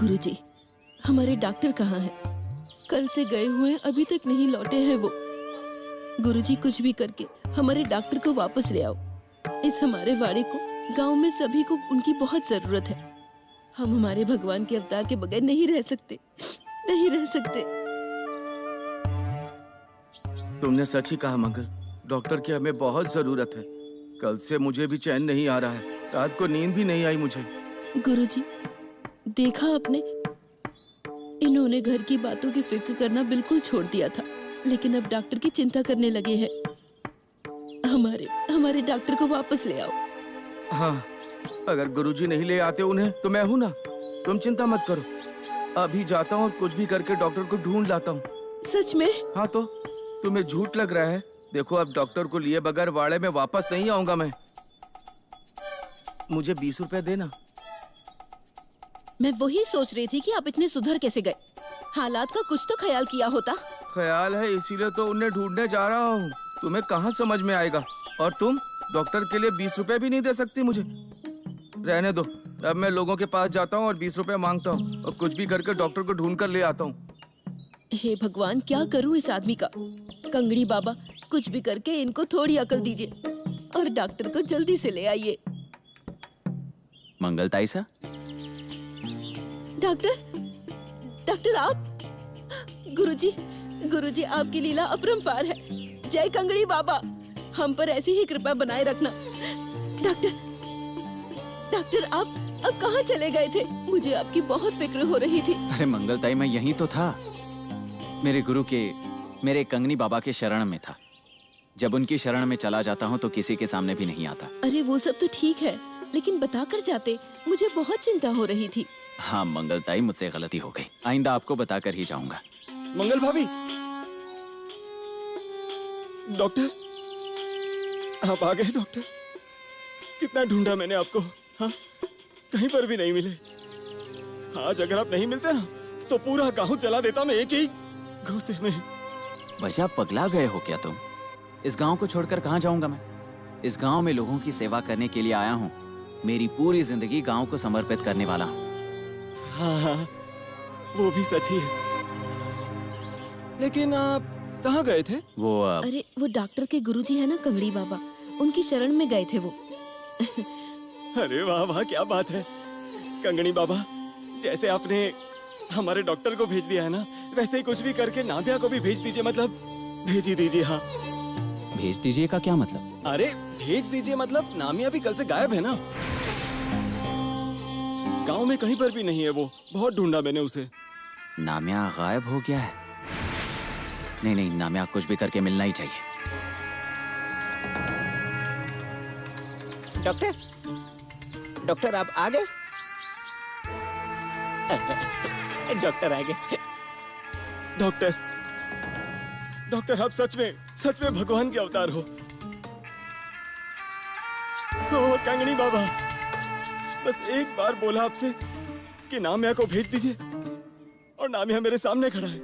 गुरुजी, हमारे डॉक्टर कहाँ हैं? कल से गए हुए अभी तक नहीं लौटे हैं वो। गुरुजी कुछ भी करके हमारे डॉक्टर को वापस ले आओ। इस हमारे वाड़े को, गांव में सभी को उनकी बहुत जरूरत है। हम हमारे भगवान के अवतार के बगैर नहीं रह सकते, नहीं रह सकते। तुमने सच ही कहा मंगल, डॉक्टर की हमें बहुत जरूरत है। कल से मुझे भी चैन नहीं आ रहा है, रात को नींद भी नहीं आई मुझे। गुरुजी, देखा आपने, इन्होंने घर की बातों की फिक्र करना बिल्कुल छोड़ दिया था, लेकिन अब डॉक्टर की चिंता करने लगे हैं। हमारे डॉक्टर को वापस ले आओ। हाँ, अगर गुरुजी नहीं ले आते उन्हें तो मैं हूँ ना, तुम चिंता मत करो। अभी जाता हूँ और कुछ भी करके डॉक्टर को ढूंढ लाता हूँ। सच में? हाँ तो तुम्हें झूठ लग रहा है? देखो, अब डॉक्टर को लिए बगैर वाड़े में वापस नहीं आऊंगा मैं। मुझे 20 रुपए देना। मैं वही सोच रही थी कि आप इतने सुधर कैसे गए। हालात का कुछ तो ख्याल किया होता। ख्याल है, इसीलिए तो उन्हें ढूंढने जा रहा हूँ। तुम्हें कहाँ समझ में आएगा। और तुम डॉक्टर के लिए 20 रुपए भी नहीं दे सकती मुझे। रहने दो, अब मैं लोगों के पास जाता हूँ और 20 रुपए मांगता हूँ और कुछ भी करके डॉक्टर को ढूंढ कर ले आता हूँ। हे भगवान, क्या करूँ इस आदमी का। कंगड़ी बाबा, कुछ भी करके इनको थोड़ी अकल दीजिए और डॉक्टर को जल्दी से ले आइए। मंगलताई सा? डॉक्टर आप? गुरुजी आपकी लीला अपरंपार है। जय कंगड़ी बाबा, हम पर ऐसी ही कृपा बनाए रखना। डॉक्टर आप अब कहाँ चले गए थे? मुझे आपकी बहुत फिक्र हो रही थी। अरे मंगलताई, मैं यहीं तो था। मेरे गुरु के, मेरे कंगनी बाबा के शरण में था। जब उनकी शरण में चला जाता हूँ तो किसी के सामने भी नहीं आता। अरे वो सब तो ठीक है, लेकिन बताकर जाते, मुझे बहुत चिंता हो रही थी। हाँ मंगलताई, मुझसे गलती हो गई। आइंदा आपको बताकर ही जाऊंगा। मंगल भाभी, डॉक्टर आप आ गए। डॉक्टर, कितना ढूंढा मैंने आपको। हाँ, कहीं पर भी नहीं मिले। आज अगर आप नहीं मिलते ना तो पूरा गांव जला देता मैं एक ही घूसे में। भैया, पगला गए हो क्या तुम? इस गांव को छोड़कर कहाँ जाऊंगा मैं? इस गांव में लोगों की सेवा करने के लिए आया हूँ। मेरी पूरी जिंदगी गांव को समर्पित करने वाला हूँ। हाँ, वो भी सच ही है। लेकिन आप कहाँ गए थे? अरे वो डॉक्टर के गुरुजी है ना कंगड़ी बाबा, उनकी शरण में गए थे वो। अरे वाह वाह, क्या बात है। कंगनी बाबा, जैसे आपने हमारे डॉक्टर को भेज दिया है ना, वैसे ही कुछ भी करके नाम्या को भी भेज दीजिए। मतलब भेज ही दीजिए। हाँ, भेज दीजिए का क्या मतलब? अरे भेज दीजिए मतलब नामिया भी कल से गायब है ना। गांव में कहीं पर भी नहीं है वो। बहुत ढूंढा मैंने उसे। नामिया गायब हो गया है? नहीं, नामिया कुछ भी करके मिलना ही चाहिए। डॉक्टर आप आ गए? डॉक्टर आ गए। डॉक्टर आप सच में भगवान के अवतार हो। ओ कंगनी बाबा, बस एक बार बोला आपसे कि नामिया को भेज दीजिए और नामिया मेरे सामने खड़ा है।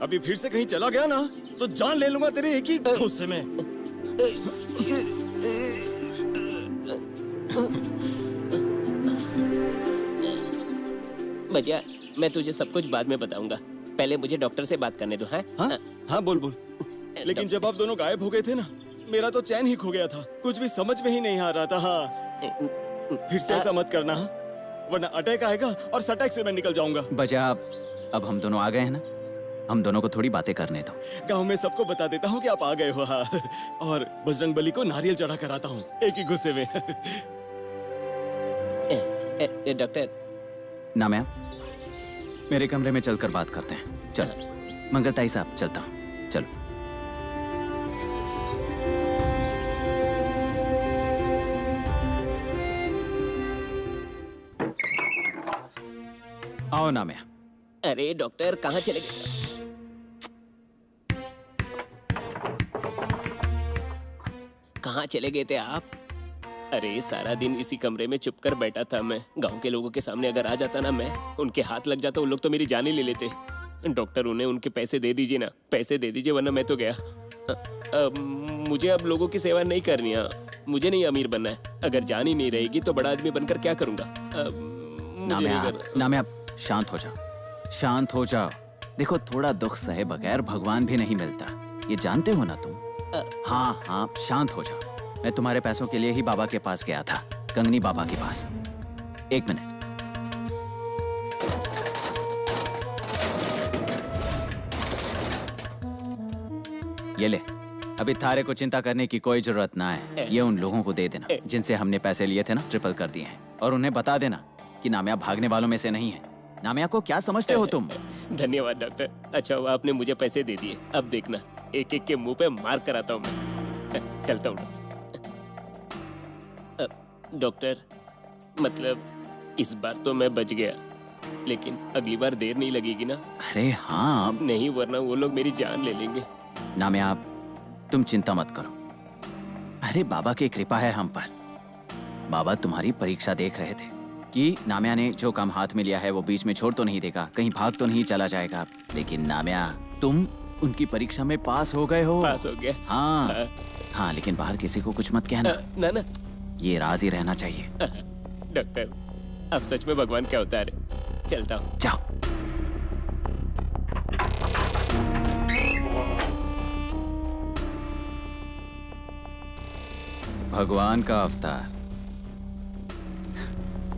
अभी फिर से कहीं चला गया ना तो जान ले लूंगा तेरे एक ही घूसे में। भैया, मैं तुझे सब कुछ बाद में बताऊंगा। पहले मुझे डॉक्टर से बात करने दो। हाँ बोल। लेकिन जब आप दोनों गायब हो गए थे ना, मेरा तो चैन ही खो गया था। कुछ भी समझ में ही नहीं आ रहा था। हाँ, फिर से ऐसा मत करना, वरना अटैक आएगा और सटैक से मैं निकल जाऊंगा। बजा, अब हम दोनों आ गए हैं ना, हम दोनों को थोड़ी बातें करने दो। गांव में सबको बता देता हूँ कि आप आ गए हो। हाँ, और बजरंग बली को नारियल चढ़ा कर आता हूँ एक ही गुस्से में। डॉक्टर, नामिया, मेरे कमरे में चलकर बात करते हैं। चल मंगलताई साहब, चलता हूँ, चलो। आओ नामिया। अरे डॉक्टर, कहाँ चले गए? कहाँ चले गए थे आप? अरे सारा दिन इसी कमरे में चुप कर बैठा था मैं। गांव के लोगों के सामने अगर आ जाता ना मैं, उनके हाथ लग जाता, उन लोग तो मेरी जान ही ले लेते। डॉक्टर, उन्हें उनके पैसे दे दीजिए ना, पैसे दे दीजिए, वरना मैं तो गया। मुझे अब लोगों की सेवा नहीं करनी है। मुझे नहीं अमीर बनना है। अगर जान ही नहीं रहेगी तो बड़ा आदमी बनकर क्या करूंगा? नामिया, शांत हो जाओ, शांत हो जाओ। देखो, थोड़ा दुख सहे बगैर भगवान भी नहीं मिलता, ये जानते हो ना तुम। हाँ हाँ, शांत हो जाओ। मैं तुम्हारे पैसों के लिए ही बाबा के पास गया था, कंगनी बाबा के पास। एक मिनट। ये ले, अभी थारे को चिंता करने की कोई जरूरत ना है। ये उन लोगों को दे देना जिनसे हमने पैसे लिए थे ना, ट्रिपल कर दिए हैं। और उन्हें बता देना कि नामिया भागने वालों में से नहीं है। नामिया को क्या समझते हो तुम? धन्यवाद डॉक्टर। अच्छा हुआ आपने मुझे पैसे दे दिए। अब देखना, एक एक के मुंह पे मार कराता हूँ मैं। चलता हूँ डॉक्टर। मतलब इस बार तो मैं बच गया, लेकिन अगली बार देर नहीं लगेगी ना? अरे हाँ। नहीं, वरना वो लोग मेरी जान ले लेंगे। नामिया, आप तुम चिंता मत करो। अरे बाबा की कृपा है हम पर। बाबा तुम्हारी परीक्षा देख रहे थे कि नामिया ने जो काम हाथ में लिया है वो बीच में छोड़ तो नहीं देगा, कहीं भाग तो नहीं चला जाएगा। लेकिन नामिया, तुम उनकी परीक्षा में पास हो गए हो। पास हो गया? हाँ हाँ, लेकिन बाहर किसी को कुछ मत कहना। ना ना, ये राज ही रहना चाहिए। डॉक्टर, अब सच में भगवान क्या होता है? चलता हूँ। जाओ। भगवान का अवतार,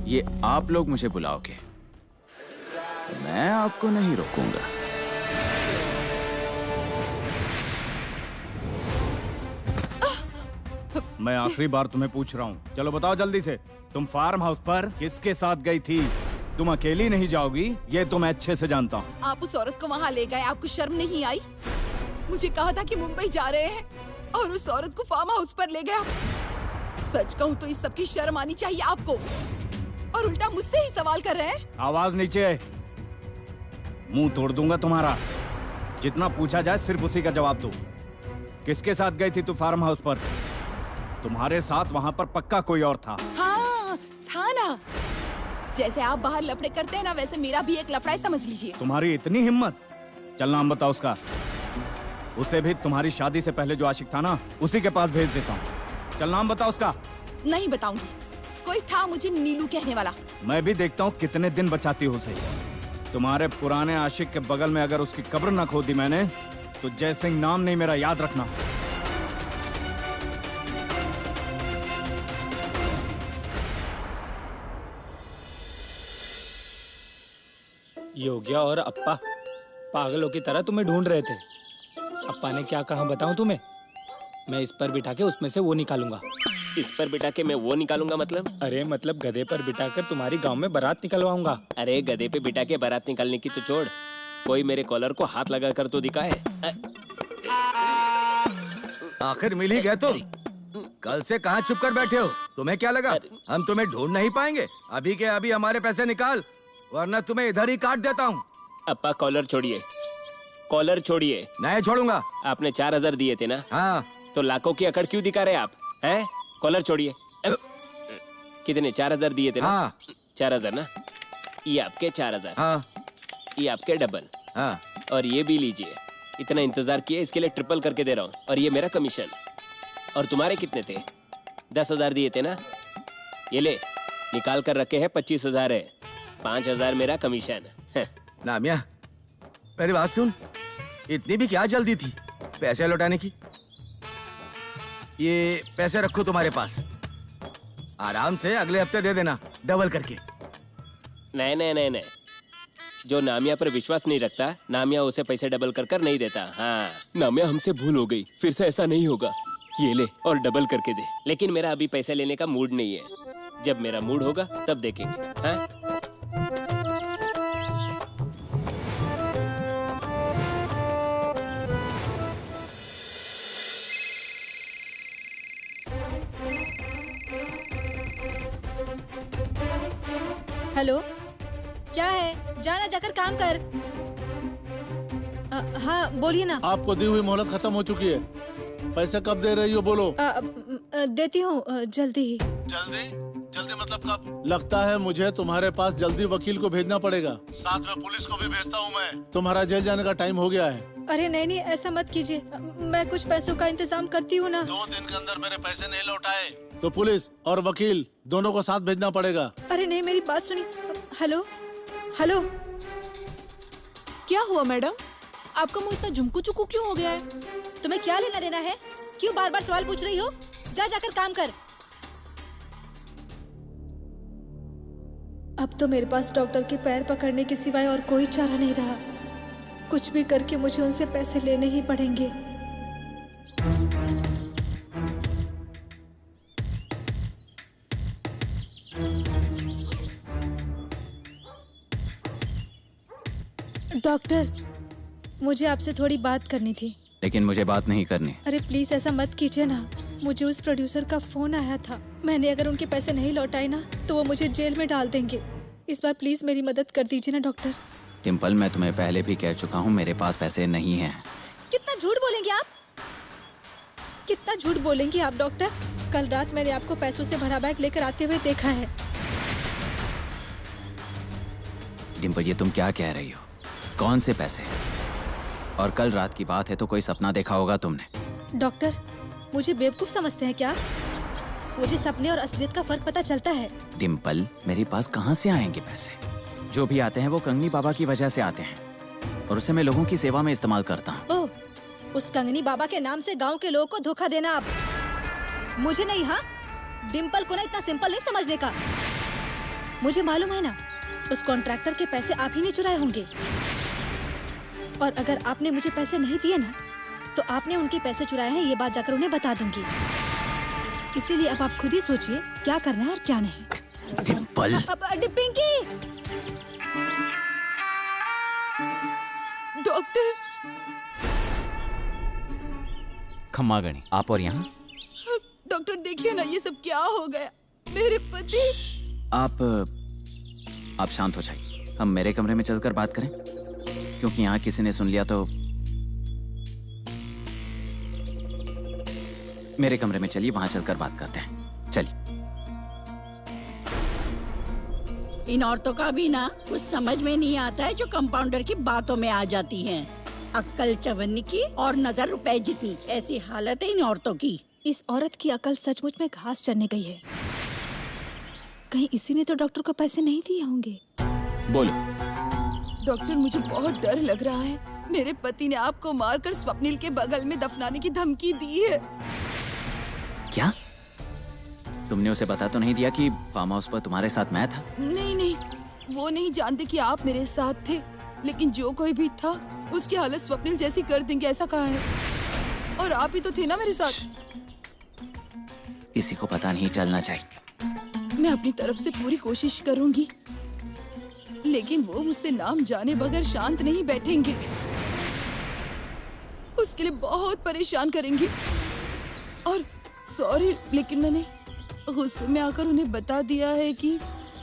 ये आप लोग मुझे बुलाओगे, मैं आपको नहीं रोकूंगा। मैं आखिरी बार तुम्हें पूछ रहा हूँ, चलो बताओ जल्दी से, तुम फार्म हाउस पर किसके साथ गई थी? तुम अकेली नहीं जाओगी, ये तो मैं अच्छे से जानता हूँ। आप उस औरत को वहाँ ले गए, आपको शर्म नहीं आई? मुझे कहा था कि मुंबई जा रहे हैं और उस औरत को फार्म हाउस पर ले गया। सच कहूँ तो इस सब की शर्म आनी चाहिए आपको, और उल्टा मुझसे ही सवाल कर रहे हैं। आवाज नीचे, मुंह तोड़ दूंगा तुम्हारा। जितना पूछा जाए सिर्फ उसी का जवाब दो। किसके साथ गई थी तू फार्म हाउस पर? तुम्हारे साथ वहाँ पर पक्का कोई और था। हाँ, था ना। जैसे आप बाहर लफड़े करते हैं ना, वैसे मेरा भी एक लफड़ा है, समझ लीजिए। तुम्हारी इतनी हिम्मत? चल नाम बताओ उसका। उसे भी तुम्हारी शादी से पहले जो आशिक था ना, उसी के पास भेज देता हूँ। चल नाम बताओ उसका। नहीं बताऊंगी। कोई था मुझे नीलू कहने वाला। मैं भी देखता हूँ कितने दिन बचाती हो उसे। तुम्हारे पुराने आशिक के बगल में अगर उसकी कब्र न खोदी मैंने, तो जय सिंह नाम नहीं मेरा, याद रखना। योगिया और अप्पा पागलों की तरह तुम्हें ढूंढ रहे थे। अप्पा ने क्या कहा बताऊं तुम्हें? मैं इस पर बिठा के उसमें से वो निकालूंगा। इस पर बिठा के मैं वो निकालूंगा मतलब? अरे मतलब गधे पर बिठाकर तुम्हारी गांव में बारात निकलवाऊंगा। अरे गधे पे बिठा के बारात निकालने की तो छोड़, कोई मेरे कॉलर को हाथ लगा कर तो दिखाए। आखिर मिल ही गए तुम। कल से कहाँ छुप कर बैठे हो? तुम्हें क्या लगा हम तुम्हें ढूंढ नहीं पाएंगे? अभी के अभी हमारे पैसे निकाल, वरना तुम्हें इधर ही काट देता हूँ। अप्पा कॉलर छोड़िए, कॉलर छोड़िए। नहीं छोड़ूंगा। आपने 4000 दिए थे ना? हाँ। तो लाखों की अकड़ क्यों दिखा रहे आप? हैं? कॉलर छोड़िए। कितने? 4000 दिए थे ना? हाँ। 4000 ना? ये आपके 4000। हाँ। ये आपके डबल। हाँ। और ये भी लीजिए। इतना इंतजार किया, इसके लिए ट्रिपल करके दे रहा हूँ। और ये मेरा कमीशन। और तुम्हारे कितने थे? 10,000 दिए थे ना? ये ले, निकाल कर रखे हैं 25,000 है। 5,000 मेरा कमीशन। नामिया, मेरी बात सुन, इतनी भी क्या जल्दी थी पैसे लौटाने की? ये पैसे रखो तुम्हारे पास, आराम से अगले हफ्ते दे देना डबल करके। नहीं नहीं नहीं नहीं, जो नामिया पर विश्वास नहीं रखता, नामिया उसे पैसे डबल कर कर नहीं देता। हाँ, नामिया हमसे भूल हो गई, फिर से ऐसा नहीं होगा। ये ले और डबल करके दे। लेकिन मेरा अभी पैसे लेने का मूड नहीं है, जब मेरा मूड होगा तब देखेंगे। हाँ? हेलो, क्या है? जाना, जाकर काम कर। हाँ बोलिए ना। आपको दी हुई मोहलत खत्म हो चुकी है, पैसे कब दे रही हो बोलो? देती हूँ जल्दी ही। जल्दी? जल्दी मतलब कब? लगता है मुझे तुम्हारे पास जल्दी वकील को भेजना पड़ेगा, साथ में पुलिस को भी भेजता हूँ मैं। तुम्हारा जेल जाने का टाइम हो गया है। अरे नहीं नहीं, ऐसा मत कीजिए, मैं कुछ पैसों का इंतजाम करती हूँ ना। 2 दिन के अंदर मेरे पैसे नहीं लौटाए तो पुलिस और वकील दोनों को साथ भेजना पड़ेगा। अरे नहीं, मेरी बात सुनिए। हेलो हेलो, क्या हुआ मैडम? आपका मुंह इतना झुमकू चुकू क्यों हो गया है? तुम्हें क्या लेना देना है? क्यों बार बार सवाल पूछ रही हो? जाकर काम कर। अब तो मेरे पास डॉक्टर के पैर पकड़ने के सिवाय और कोई चारा नहीं रहा। कुछ भी करके मुझे उनसे पैसे लेने ही पड़ेंगे। डॉक्टर, मुझे आपसे थोड़ी बात करनी थी। लेकिन मुझे बात नहीं करनी। अरे प्लीज ऐसा मत कीजिए ना। मुझे उस प्रोड्यूसर का फोन आया था। मैंने अगर उनके पैसे नहीं लौटाए ना तो वो मुझे जेल में डाल देंगे। इस बार प्लीज मेरी मदद कर दीजिए ना डॉक्टर। डिम्पल, मैं तुम्हें पहले भी कह चुका हूँ मेरे पास पैसे नहीं हैं। कितना झूठ बोलेंगे आप? कितना झूठ बोलेंगे आप डॉक्टर? कल रात मैंने आपको पैसों से भरा बैग लेकर आते हुए देखा है। डिम्पल, ये तुम क्या कह रही हो? कौन से पैसे? और कल रात की बात है तो कोई सपना देखा होगा तुमने। डॉक्टर, मुझे बेवकूफ समझते हैं क्या? मुझे सपने और असलियत का फर्क पता चलता है। डिम्पल, मेरे पास कहाँ से आएंगे पैसे? जो भी आते हैं वो कंगनी बाबा की वजह से आते हैं और उसे मैं लोगों की सेवा में इस्तेमाल करता हूँ। ओह, उस कंगनी बाबा के नाम से गांव के लोगों को धोखा देना आप मुझे नहीं। हाँ, डिम्पल को ना इतना सिंपल नहीं समझने का। मुझे मालूम है ना, उस कॉन्ट्रैक्टर के पैसे आप ही नहीं चुराए होंगे। और अगर आपने मुझे पैसे नहीं दिए ना तो आपने उनके पैसे चुराए हैं, ये बात जाकर उन्हें बता दूंगी। इसीलिए अब आप खुद ही सोचिए क्या करना है और क्या नहीं। डिम्पल, पिंकी! डॉक्टर! खम्मा गणी, आप और यहाँ? डॉक्टर देखिए ना, ये सब क्या हो गया? मेरे पति! आप शांत हो जाइए। हम मेरे कमरे में चलकर बात करें, क्योंकि यहाँ किसी ने सुन लिया तो। मेरे कमरे में चलिए, वहां चलकर बात करते हैं। चलिए। इन औरतों का भी ना कुछ समझ में नहीं आता है, जो कंपाउंडर की बातों में आ जाती हैं। अक्ल चवन्नी की और नजर रुपए जितनी, ऐसी हालत है इन औरतों की। इस औरत की अकल सचमुच में घास चरने गई है। कहीं इसी ने तो डॉक्टर को पैसे नहीं दिए होंगे। बोलो। डॉक्टर, मुझे बहुत डर लग रहा है। मेरे पति ने आपको मारकर स्वप्निल के बगल में दफनाने की धमकी दी है। क्या? तुमने उसे बता तो नहीं दिया कि फार्म हाउस पर तुम्हारे साथ मैं था? नहीं नहीं, वो नहीं जानते कि आप मेरे साथ थे, लेकिन जो कोई भी था उसकी हालत स्वप्निल जैसी कर देंगे ऐसा कहा है। और आप ही तो थे ना मेरे साथ। किसी को पता नहीं चलना चाहिए। मैं अपनी तरफ से पूरी कोशिश करूंगी, लेकिन वो मुझसे नाम जाने बगैर शांत नहीं बैठेंगे। उसके लिए बहुत परेशान करेंगे। और सॉरी, लेकिन मैंने गुस्से में आकर उन्हें बता दिया है कि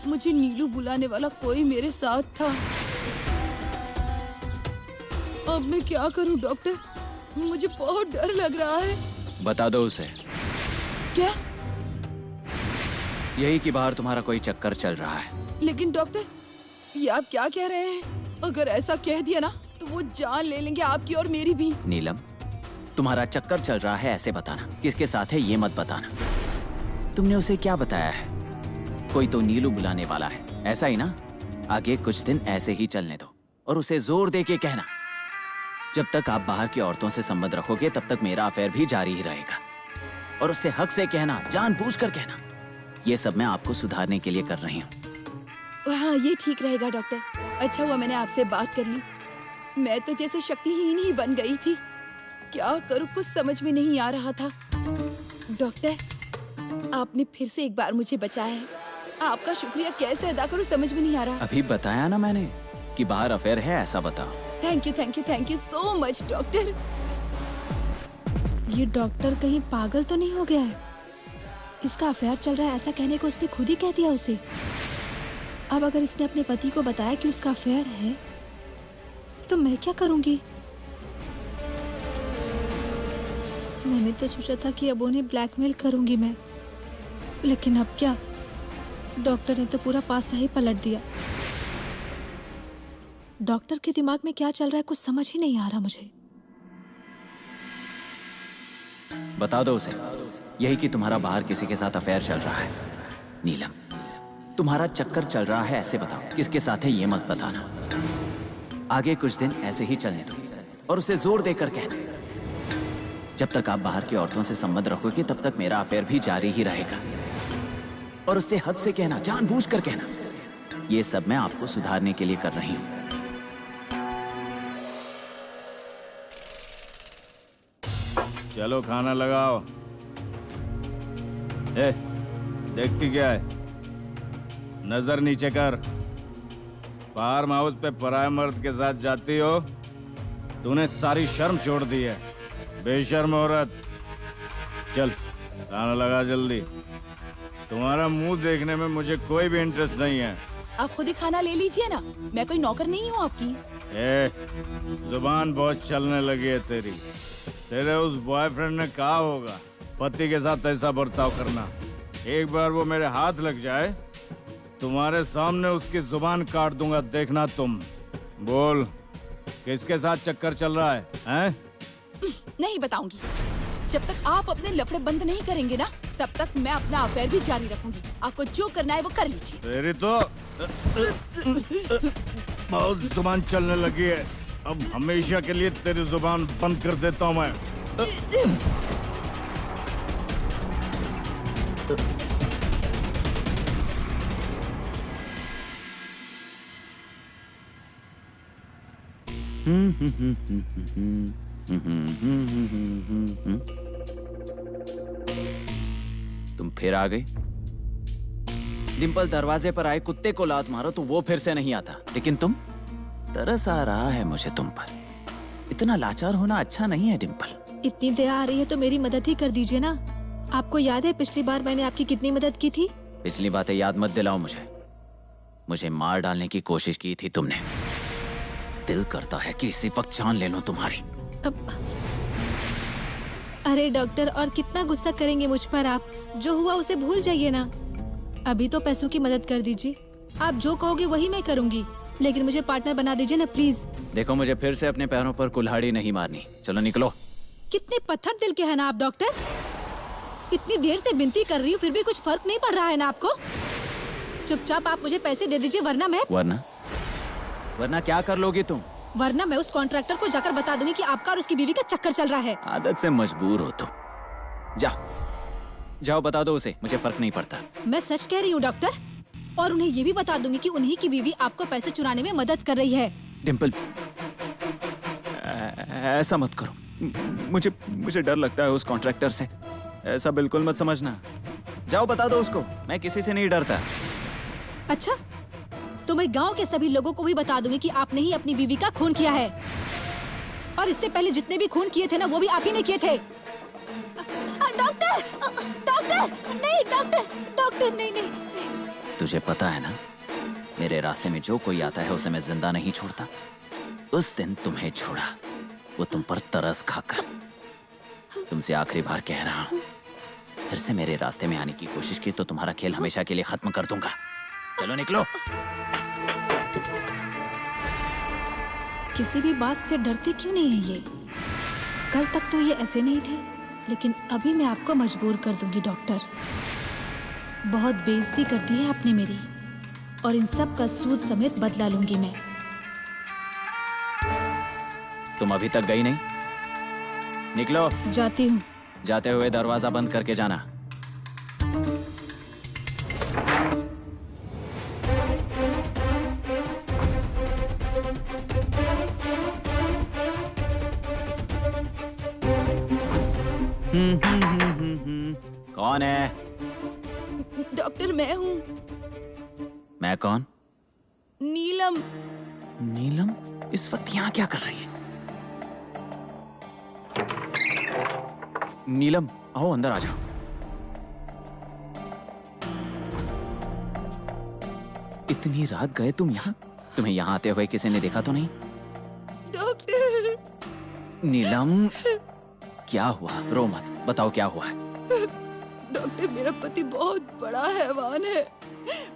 मुझे नीलू बुलाने वाला कोई मेरे साथ था। अब मैं क्या करूं डॉक्टर? मुझे बहुत डर लग रहा है। बता दो उसे। क्या? यही कि बाहर तुम्हारा कोई चक्कर चल रहा है। लेकिन डॉक्टर, ये आप क्या कह रहे हैं? अगर ऐसा कह दिया ना तो वो जान ले लेंगे, आपकी और मेरी भी। नीलम, तुम्हारा चक्कर चल रहा है ऐसे बताना, किसके साथ है ये मत बताना। तुमने उसे क्या बताया है? कोई तो नीलू बुलाने वाला है, ऐसा ही ना? आगे कुछ दिन ऐसे ही चलने दो और उसे जोर दे के कहना, जब तक आप बाहर की औरतों से संबंध रखोगे तब तक मेरा अफेयर भी जारी ही रहेगा। और उससे हक से कहना, जानबूझकर कहना। ये सब मैं आपको सुधारने के लिए कर रही हूँ। हाँ, ये ठीक रहेगा डॉक्टर। अच्छा हुआ मैंने आपसे बात कर ली। मैं तो जैसे शक्तिहीन ही बन गई थी। क्या करूँ, कुछ समझ में नहीं आ रहा था। डॉक्टर, आपने फिर से एक बार मुझे बचाया है। आपका शुक्रिया कैसे अदा करूँ समझ में नहीं आ रहा। अभी बताया ना मैंने कि बाहर अफेयर है, ऐसा बताओ। Thank you so much doctor. ये डॉक्टर कहीं पागल तो नहीं हो गया है? इसका अफेयर चल रहा है ऐसा कहने को उसने खुद ही कह दिया उसे। अब अगर इसने अपने पति को बताया कि उसका अफेयर है तो मैं क्या करूंगी? मैंने तो सोचा था कि अब उन्हें ब्लैकमेल करूंगी मैं, लेकिन अब क्या? डॉक्टर ने तो पूरा पासा ही पलट दिया। डॉक्टर के दिमाग में क्या चल रहा है कुछ समझ ही नहीं आ रहा मुझे। बता दो उसे, यही कि तुम्हारा बाहर किसी के साथ अफेयर चल रहा है। नीलम, तुम्हारा चक्कर चल रहा है ऐसे बताओ, किसके साथ है ये मत बताना। आगे कुछ दिन ऐसे ही चलने दो और उसे जोर देकर कहना, जब तक आप बाहर की औरतों से संबंध रखोगे तब तक मेरा अफेयर भी जारी ही रहेगा। और उससे हद से कहना, जानबूझकर कहना, ये सब मैं आपको सुधारने के लिए कर रही हूं। चलो खाना लगाओ। ए, देखती क्या है? नजर नीचे कर। फार्म हाउस पे पराये मर्द के साथ जाती हो? तूने सारी शर्म छोड़ दी है, बेशर्म औरत। चल खाना लगा जल्दी। तुम्हारा मुंह देखने में मुझे कोई भी इंटरेस्ट नहीं है। आप खुद ही खाना ले लीजिए ना, मैं कोई नौकर नहीं हूँ आपकी। जुबान बहुत चलने लगी है तेरी। तेरे उस बॉयफ्रेंड ने कहा होगा पति के साथ ऐसा बर्ताव करना। एक बार वो मेरे हाथ लग जाए, तुम्हारे सामने उसकी जुबान काट दूंगा, देखना तुम। बोल, किसके साथ चक्कर चल रहा है, हैं? नहीं बताऊंगी। जब तक आप अपने लफड़े बंद नहीं करेंगे ना, तब तक मैं अपना अफेयर भी जारी रखूंगी। आपको जो करना है वो कर लीजिए। तेरी तो बहुत जुबान चलने लगी है। अब हमेशा के लिए तेरी जुबान बंद कर देता हूँ मैं। तुम फिर आ गई। डिंपल दरवाजे पर आए कुत्ते को लात मारो तो वो फिर से नहीं आता, लेकिन तुम, तरस आ रहा है मुझे तुम पर। इतना लाचार होना अच्छा नहीं है डिंपल। इतनी दया आ रही है तो मेरी मदद ही कर दीजिए ना। आपको याद है पिछली बार मैंने आपकी कितनी मदद की थी? पिछली बातें याद मत दिलाओ मुझे। मुझे मार डालने की कोशिश की थी तुमने। दिल करता है कि इसी वक्त जान ले लूं तुम्हारी। अरे डॉक्टर, और कितना गुस्सा करेंगे मुझ पर आप? जो हुआ उसे भूल जाइए ना। अभी तो पैसों की मदद कर दीजिए। आप जो कहोगे वही मैं करूंगी, लेकिन मुझे पार्टनर बना दीजिए ना प्लीज। देखो, मुझे फिर से अपने पैरों पर कुल्हाड़ी नहीं मारनी। चलो निकलो। कितने पत्थर दिल के हैं ना आप डॉक्टर। इतनी देर से विनती कर रही हूँ फिर भी कुछ फर्क नहीं पड़ रहा है ना आपको? चुपचाप आप मुझे पैसे दे दीजिए, वरना क्या कर लोगी तुम? वरना मैं उस कॉन्ट्रैक्टर को जाकर बता दूंगी कि आपका और उसकी बीवी का चक्कर चल रहा है। आदत से मजबूर हो तुम। जाओ बता दो उसे, मुझे फर्क नहीं पड़ता। मैं सच कह रही हूँ डॉक्टर, और उन्हें ये भी बता दूंगी कि उन्हीं की बीवी आपको पैसे चुराने में मदद कर रही है। डिंपल, ऐसा मत करो। मुझे डर लगता है उस कॉन्ट्रैक्टर से। ऐसा बिल्कुल मत समझना। जाओ बता दो उसको, मैं किसी से नहीं डरता। अच्छा, तो मैं गांव के सभी लोगों को भी बता दूंगी कि आपने ही अपनी बीवी का खून किया है, और इससे पहले जितने भी खून किए थे ना वो भी आप ही ने किए थे। डॉक्टर, नहीं डॉक्टर, नहीं। तुझे पता है ना, मेरे रास्ते में जो कोई आता है उसे मैं जिंदा नहीं छोड़ता। उस दिन तुम्हें छोड़ा, वो तुम पर तरस खाकर। तुमसे आखिरी बार कह रहा हूँ, फिर से मेरे रास्ते में आने की कोशिश की तो तुम्हारा खेल हमेशा के लिए खत्म कर दूंगा। चलो निकलो। किसी भी बात से डरते क्यों नहीं है ये? कल तक तो ये ऐसे नहीं थे, लेकिन अभी मैं आपको मजबूर कर दूंगी डॉक्टर। बहुत बेइज्जती कर दी है आपने मेरी, और इन सब का सूद समेत बदला लूंगी मैं। तुम अभी तक गई नहीं? निकलो। जाती हूँ। जाते हुए दरवाजा बंद करके जाना। कौन है? डॉक्टर मैं हूँ। मैं कौन? नीलम। नीलम इस वक्त यहाँ क्या कर रही है? नीलम, आओ अंदर आ जाओ। इतनी रात गए तुम यहाँ? तुम्हें यहाँ आते हुए किसी ने देखा तो नहीं? डॉक्टर। नीलम, क्या हुआ? रो मत, बताओ क्या हुआ है? डॉक्टर, मेरा पति बहुत बड़ा हैवान है।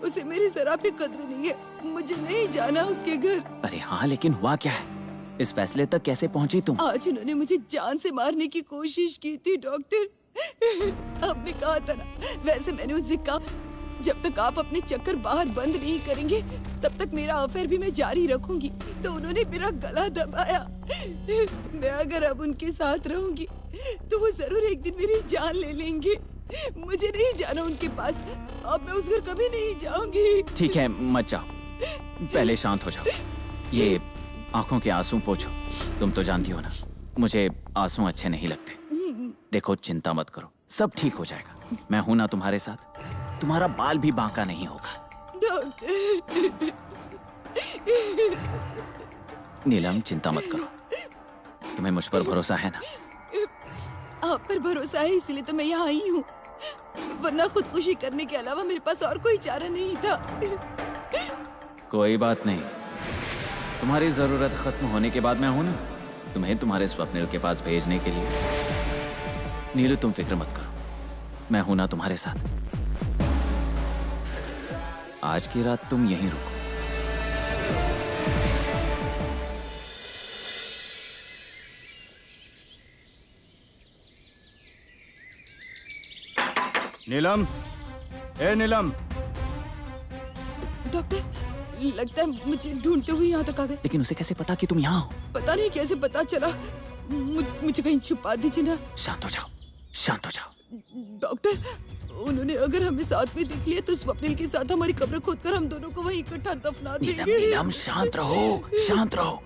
उसे मेरी जरा भी कद्र नहीं है। मुझे नहीं जाना उसके घर। अरे हाँ, लेकिन हुआ क्या है? इस फैसले तक कैसे पहुंची तुम? आज उन्होंने मुझे जान से मारने की कोशिश की थी डॉक्टर। आपने कहा था ना, वैसे मैंने उनसे कहा जब तक आप अपने चक्कर बाहर बंद नहीं करेंगे तब तक मेरा अफेयर भी मैं जारी रखूंगी। तो उन्होंने मेरा गला दबाया। मैं अगर अब उनके साथ रहूंगी तो वो जरूर एक दिन मेरी जान ले लेंगे। मुझे नहीं जाना उनके पास। अब मैं उस घर कभी नहीं जाऊंगी। ठीक है, मत जाओ, पहले शांत हो जाओ। ये आंखों के आंसू पोंछो। तुम तो जानती हो ना, मुझे आंसू अच्छे नहीं लगते। देखो, चिंता मत करो, सब ठीक हो जाएगा। मैं हूं ना तुम्हारे साथ। तुम्हारा बाल भी बांका नहीं होगा। डॉक्टर। नीलम, चिंता मत करो। तुम्हें मुझ पर भरोसा है ना? आप पर भरोसा है, इसलिए तो मैं यहाँ आई हूँ, वरना खुदकुशी करने के अलावा मेरे पास और कोई चारा नहीं था। कोई बात नहीं, तुम्हारी जरूरत खत्म होने के बाद मैं हूं ना तुम्हें तुम्हारे स्वप्निल के पास भेजने के लिए। नीलू, तुम फिक्र मत करो, मैं हूं ना तुम्हारे साथ। आज की रात तुम यहीं रुको। नीलम, ए नीलम। डॉक्टर, लगता है मुझे ढूंढते हुए यहाँ तक आ गए। लेकिन उसे कैसे पता कि तुम यहाँ हो? पता नहीं कैसे पता चला। मुझे कहीं छुपा दीजिए ना। शांत हो जाओ, शांत हो जाओ। डॉक्टर, उन्होंने अगर हमें साथ में देख लिया तो स्वप्निल के साथ हमारी कब्र खोदकर हम दोनों को वहीं इकट्ठा दफना देंगे। नीलम, शांत रहो, शांत रहो।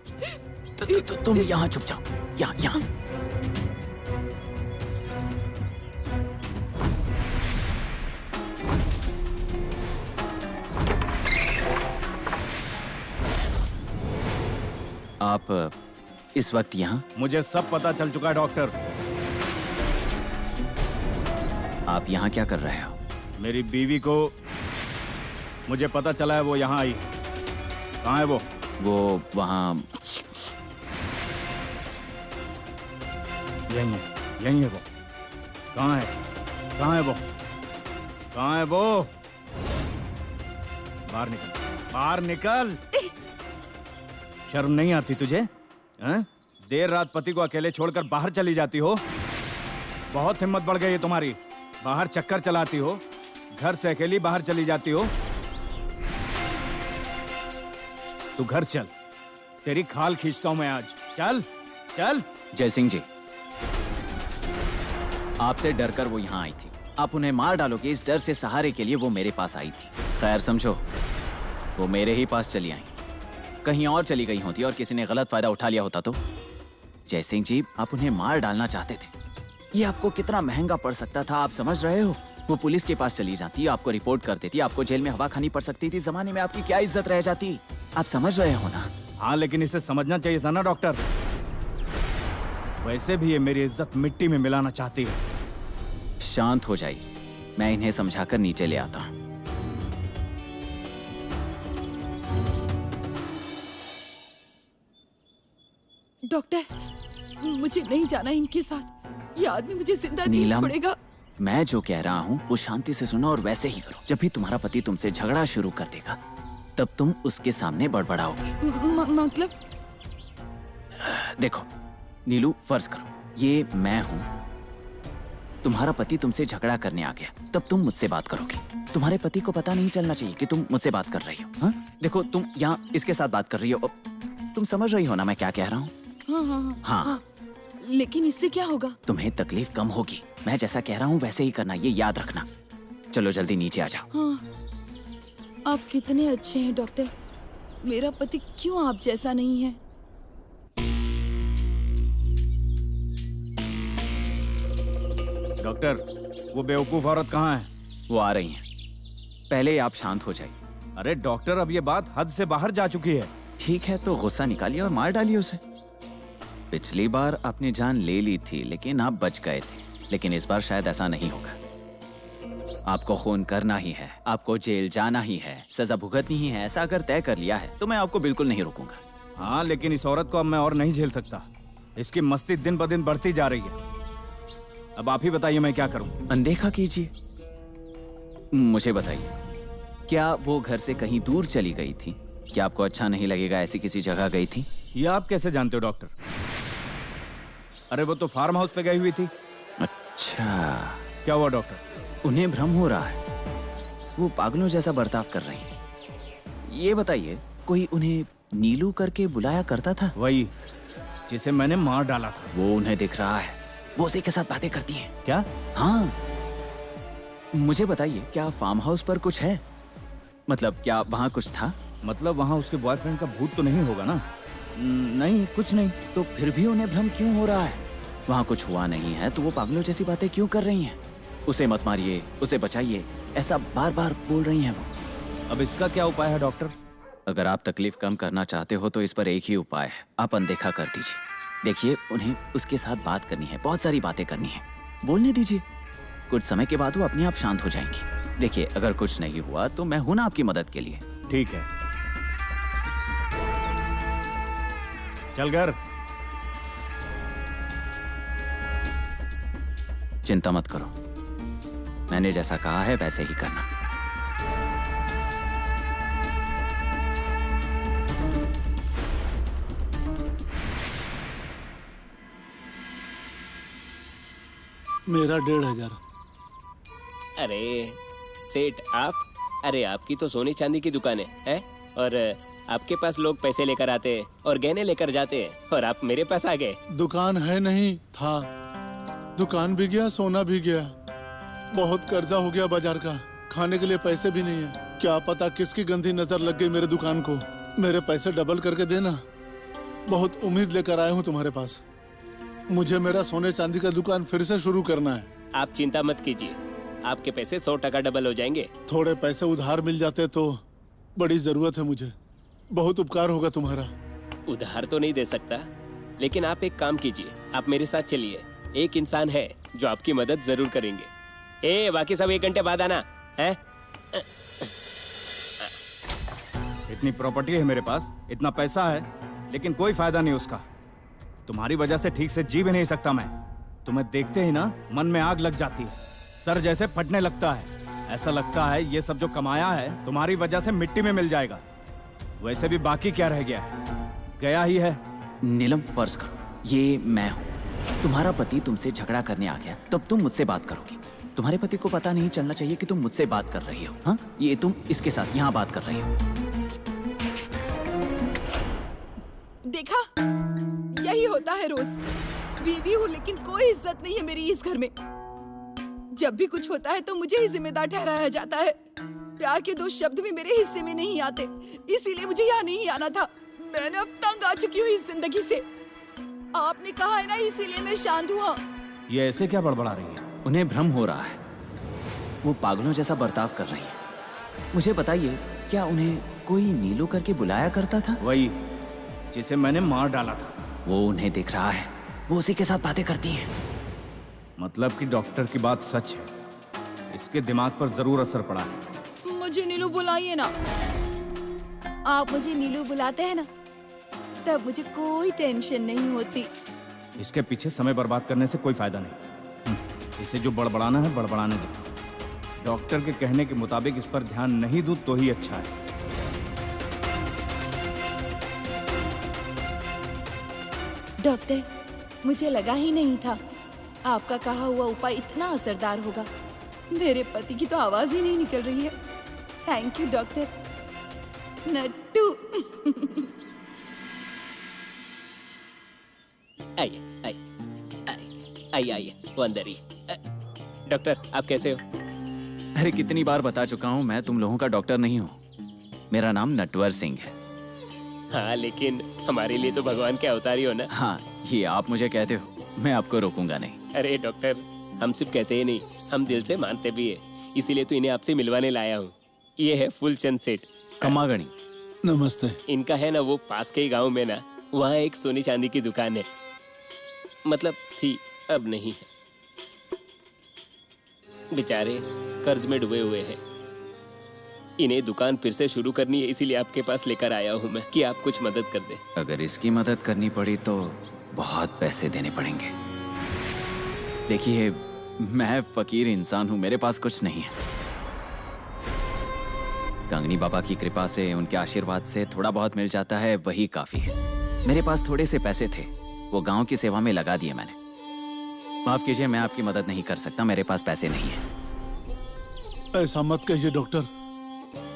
तुम यहाँ छुप जाओ, यहाँ। आप इस वक्त यहाँ? मुझे सब पता चल चुका है डॉक्टर। आप यहाँ क्या कर रहे हो? मेरी बीवी को मुझे पता चला है, वो यहाँ आई। कहाँ है वो? वो वहाँ यहीं है, यहीं है वो। कहाँ है? कहाँ है वो? कहाँ है वो? बाहर निकल, बाहर निकल। शर्म नहीं आती तुझे? हैं? देर रात पति को अकेले छोड़कर बाहर चली जाती हो। बहुत हिम्मत बढ़ गई है तुम्हारी। बाहर चक्कर चलाती हो, घर से अकेली बाहर चली जाती हो। तू घर चल, तेरी खाल खींचता हूं मैं आज। चल चल। जय सिंह जी, आपसे डरकर वो यहाँ आई थी। आप उन्हें मार डालोगे इस डर से सहारे के लिए वो मेरे पास आई थी। खैर समझो, वो मेरे ही पास चली आई। कहीं और चली गई होती और किसी ने गलत फायदा उठा लिया होता तो? जय सिंह जी, आप उन्हें मार डालना चाहते थे। ये आपको कितना महंगा पड़ सकता था, आप समझ रहे हो? वो पुलिस के पास चली जाती, आपको रिपोर्ट कर देती, आपको जेल में हवा खानी पड़ सकती थी। जमाने में आपकी क्या इज्जत रह जाती? आप समझ रहे हो ना? हाँ, लेकिन इसे समझना चाहिए था ना डॉक्टर। वैसे भी ये मेरी इज्जत मिट्टी में मिलाना चाहती है। शांत हो जाइए, मैं इन्हें समझाकर नीचे ले आता हूँ। डॉक्टर, मुझे नहीं जाना इनके साथ। ये आदमी मुझे जिंदा नहीं छोड़ेगा। मैं जो कह रहा हूँ वो शांति से सुनो और वैसे ही करो। जब भी तुम्हारा पति तुमसे झगड़ा शुरू कर देगा तब तुम उसके सामने बड़बड़ाओगे। मतलब? देखो नीलू, फर्ज करो ये मैं हूँ, तुम्हारा पति तुमसे झगड़ा करने आ गया, तब तुम मुझसे बात करोगी। तुम्हारे पति को पता नहीं चलना चाहिए कि तुम मुझसे बात कर रही हो। हाँ? देखो, तुम यहाँ इसके साथ बात कर रही हो, तुम समझ रही हो ना मैं क्या कह रहा हूँ? हाँ। लेकिन इससे क्या होगा? तुम्हें तकलीफ कम होगी। मैं जैसा कह रहा हूँ वैसे ही करना, ये याद रखना। चलो जल्दी नीचे आ जाओ। हाँ। आप कितने अच्छे हैं डॉक्टर। मेरा पति क्यों आप जैसा नहीं है? डॉक्टर, वो बेवकूफ औरत कहाँ है? वो आ रही हैं। पहले आप शांत हो जाइए। अरे डॉक्टर, अब ये बात हद से बाहर जा चुकी है। ठीक है तो गुस्सा निकालिए और मार डालिए उसे। पिछली बार आपने जान ले ली थी लेकिन आप बच गए थे, लेकिन इस बार शायद ऐसा नहीं होगा। आपको खून करना ही है, आपको जेल जाना ही है, सजा भुगतनी ही है। ऐसा अगर तय कर लिया है तो मैं आपको बिल्कुल नहीं रोकूंगा। हाँ, लेकिन इस औरत को अब मैं और नहीं झेल सकता। इसकी मस्ती दिन ब दिन बढ़ती जा रही है। अब आप ही बताइए मैं क्या करूं? अनदेखा कीजिए। मुझे बताइए, क्या वो घर से कहीं दूर चली गई थी? क्या आपको अच्छा नहीं लगेगा ऐसी किसी जगह गई थी? ये आप कैसे जानते हो डॉक्टर? अरे वो तो फार्म हाउस पे गई हुई थी। अच्छा, क्या हुआ डॉक्टर? उन्हें भ्रम हो रहा है। वो पागलों जैसा बर्ताव कर रही हैं। ये बताइए, कोई उन्हें नीलू करके बुलाया करता था? वही जिसे मैंने मार डाला था। वो उन्हें दिख रहा है, वो उसी के साथ बातें करती हैं। क्या? हाँ। मुझे बताइए, क्या फार्म हाउस पर कुछ है? मतलब क्या वहाँ कुछ था? मतलब वहाँ उसके बॉयफ्रेंड का भूत तो नहीं होगा ना? नहीं, कुछ नहीं। तो फिर भी उन्हें भ्रम क्यों हो रहा है? वहाँ कुछ हुआ नहीं है तो वो पागलों जैसी बातें क्यों कर रही हैं? उसे मत मारिए, उसे बचाइए, ऐसा बार बार बोल रही हैं वो। अब इसका क्या उपाय है डॉक्टर? अगर आप तकलीफ कम करना चाहते हो तो इस पर एक ही उपाय है, आप अनदेखा कर दीजिए। देखिए, उन्हें उसके साथ बात करनी है, बहुत सारी बातें करनी है, बोलने दीजिए। कुछ समय के बाद वो अपने आप शांत हो जाएंगी। देखिए, अगर कुछ नहीं हुआ तो मैं हूं ना आपकी मदद के लिए। ठीक है, चल घर। चिंता मत करो, मैंने जैसा कहा है वैसे ही करना। मेरा 1500। अरे सेठ आप, अरे आपकी तो सोने चांदी की दुकान है? और आपके पास लोग पैसे लेकर आते हैं और गहने लेकर जाते हैं, और आप मेरे पास आ गए। दुकान है नहीं था, दुकान भी गया, सोना भी गया, बहुत कर्जा हो गया बाजार का, खाने के लिए पैसे भी नहीं है। क्या पता किसकी गंदी नजर लग गई मेरे दुकान को। मेरे पैसे डबल करके देना, बहुत उम्मीद लेकर आया हूँ तुम्हारे पास। मुझे मेरा सोने चांदी का दुकान फिर से शुरू करना है। आप चिंता मत कीजिए, आपके पैसे 100% डबल हो जाएंगे। थोड़े पैसे उधार मिल जाते तो, बड़ी जरूरत है मुझे, बहुत उपकार होगा तुम्हारा। उधार तो नहीं दे सकता, लेकिन आप एक काम कीजिए, आप मेरे साथ चलिए। एक इंसान है जो आपकी मदद जरूर करेंगे। बाकी सब 1 घंटे बाद आना है। इतनी प्रॉपर्टी है मेरे पास, इतना पैसा है, लेकिन कोई फायदा नहीं उसका। तुम्हारी वजह से ठीक से जी भी नहीं सकता मैं। तुम्हें देखते ही ना मन में आग लग जाती है, सर जैसे फटने लगता है। ऐसा लगता है ये सब जो कमाया है तुम्हारी वजह से मिट्टी में मिल जाएगा। वैसे भी बाकी क्या रह गया है, गया ही है। नीलम, फर्ज करो ये मैं हूँ, तुम्हारा पति तुमसे झगड़ा करने आ गया, तब तुम मुझसे बात करोगी। तुम्हारे पति को पता नहीं चलना चाहिए कि तुम मुझसे बात कर रही हो। हाँ, ये तुम इसके साथ यहाँ बात कर रही हो। देखा, यही होता है रोज। बीवी हूँ लेकिन कोई इज्जत नहीं है मेरी इस घर में। जब भी कुछ होता है तो मुझे ही जिम्मेदार ठहराया जाता है। प्यार के 2 शब्द भी मेरे हिस्से में नहीं आते, इसीलिए मुझे यहाँ नहीं आना था। मैंने अब तंग आ चुकी हूँ इस जिंदगी से। आपने कहा है ना, इसीलिए मैं शांत हुआ। ये ऐसे क्या बड़बड़ा रही है? उन्हें भ्रम हो रहा है, वो पागलों जैसा बर्ताव कर रही है। मुझे बताइए, क्या उन्हें कोई नीलू करके बुलाया करता था? वही जिसे मैंने मार डाला था। वो उन्हें दिख रहा है, वो उसी के साथ बातें करती हैं। मतलब कि डॉक्टर की बात सच है, इसके दिमाग पर जरूर असर पड़ा है। मुझे नीलू बुलाइए ना। आप मुझे नीलू बुलाते हैं ना, तब मुझे कोई टेंशन नहीं होती। इसके पीछे समय बर्बाद करने से कोई फायदा नहीं। इसे जो बड़बड़ाना है बड़बड़ाने दो। डॉक्टर के कहने के मुताबिक इस पर ध्यान नहीं दूं तो ही अच्छा है। डॉक्टर, मुझे लगा ही नहीं था आपका कहा हुआ उपाय इतना असरदार होगा। मेरे पति की तो आवाज ही नहीं निकल रही है। Thank you doctor. नट्टू। आइए आइए, वो अंदर ही। डॉक्टर, आप कैसे हो? अरे कितनी बार बता चुका हूँ, मैं तुम लोगों का डॉक्टर नहीं हूँ। मेरा नाम नटवर सिंह है। हाँ, लेकिन हमारे लिए तो भगवान के अवतार ही हो ना। हाँ, ये आप मुझे कहते हो, मैं आपको रोकूंगा नहीं। अरे डॉक्टर, हम सिर्फ कहते ही नहीं, हम दिल से मानते भी है। इसीलिए तो इन्हें आपसे मिलवाने लाया हूँ। ये है फूलचंद सेठ। कमागणी। नमस्ते। इनका है ना वो पास के ही गाँव में ना, वहाँ एक सोने चांदी की दुकान है। मतलब थी, अब नहीं है। बेचारे कर्ज में डूबे हुए हैं। इन्हें दुकान फिर से शुरू करनी है, इसीलिए आपके पास लेकर आया हूँ मैं कि आप कुछ मदद कर दे। अगर इसकी मदद करनी पड़ी तो बहुत पैसे देने पड़ेंगे। देखिए, मैं फकीर इंसान हूँ, मेरे पास कुछ नहीं है। कंगनी बाबा की कृपा से, उनके आशीर्वाद से थोड़ा बहुत मिल जाता है, वही काफी है। मेरे पास थोड़े से पैसे थे, वो गांव की सेवा में लगा दिए मैंने। माफ कीजिए, मैं आपकी मदद नहीं कर सकता, मेरे पास पैसे नहीं है। ऐसा मत कहिए डॉक्टर,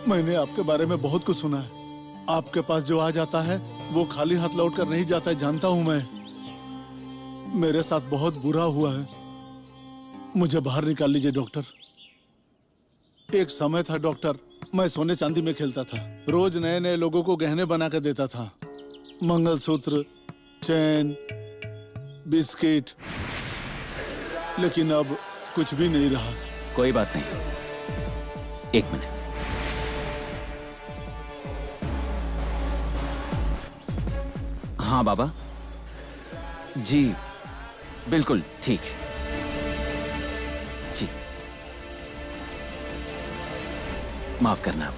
मैंने आपके बारे में बहुत कुछ सुना है। आपके पास जो आ जाता है वो खाली हाथ लौट कर नहीं जाता है, जानता हूँ मैं। मेरे साथ बहुत बुरा हुआ है, मुझे बाहर निकाल लीजिए डॉक्टर। एक समय था डॉक्टर, मैं सोने चांदी में खेलता था, रोज नए नए लोगों को गहने बना कर देता था, मंगलसूत्र, चैन, बिस्किट, लेकिन अब कुछ भी नहीं रहा। कोई बात नहीं, एक मिनट। हाँ बाबा जी, बिल्कुल ठीक है जी। माफ करना,